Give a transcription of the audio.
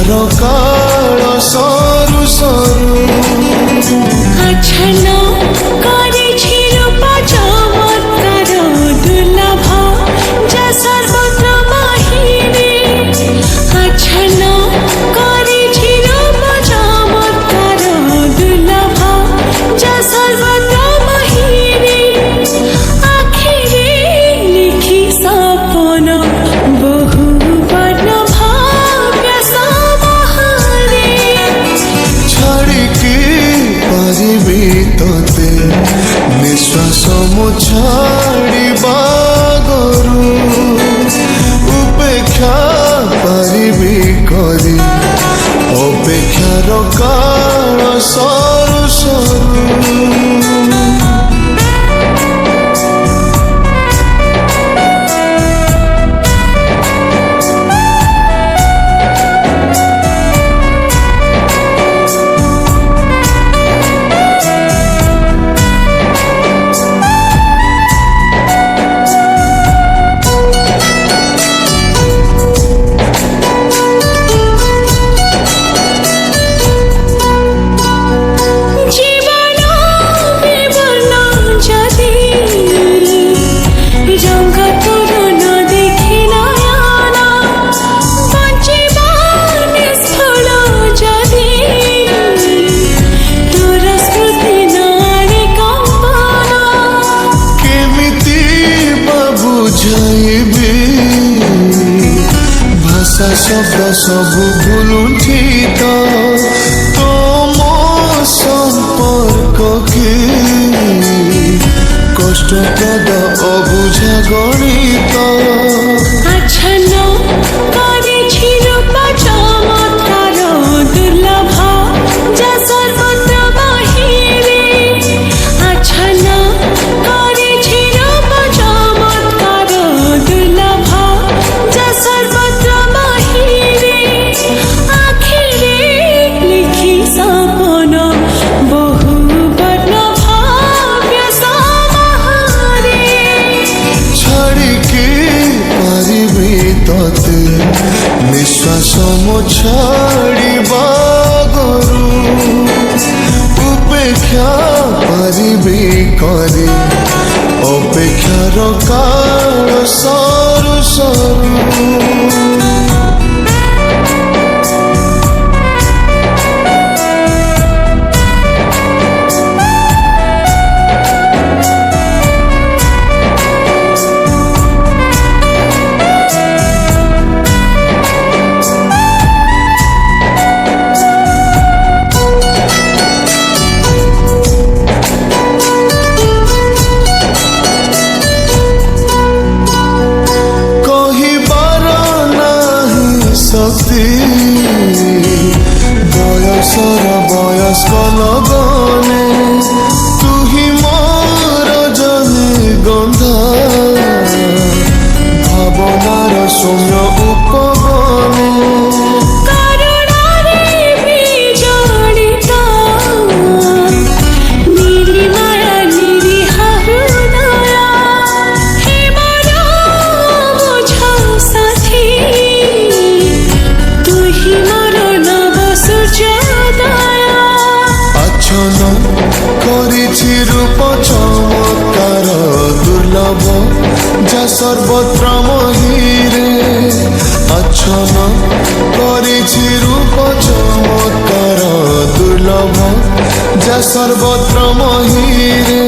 অপেক্ষার কাল সরু সরু আচ্ছন্ন করেছিল চমৎকার দুর্লভ যা সর্বত্র বাহিরে আচ্ছন্ন করেছিল চমৎকার দুর্লভ যা সর্বত্র বাহিরে আখিরে লিখি সপন বহু বর্ণ ভাগ্য সমাহারে ছাড়িকি পারিবি তোতে নিঃশ্বাস মু ছাড়িবা গরু উপেক্ষা পারিবি করি অপেক্ষার কাল সরু সরু ভাষা শব্দ সবু ভুলুঠিত তোম সম্পর্ককে কষ্টপ্রদ অবুঝা গণিত আচ্ছন্ন করেছিল চমৎকার দুর্লভ যা সর্বত্র বাহিরে আচ্ছন্ন করেছিল চমৎকার দুর্লভ যা সর্বত্র বাহিরে আখিরে লিখি সপন বহু বর্ণ ভাগ্য সমাহারে ছাড়িকি পারিবি তোতে নিঃশ্বাস মু ছাড়িবা গরু উপেক্ষা পারিবি করি অপেক্ষার কাল সরু সরু বয়সর বয়স্ক লগনে তুহি মোর জনে গন্ধা ভাবনার সৌম্য উপবনে করেছি রূপ চমৎকার দুর্লভ যা সর্বত্র মহিরে আচ্ছন্ন করেছি রূপ চমৎকার দুর্লভ যা সর্বত্র মহিরে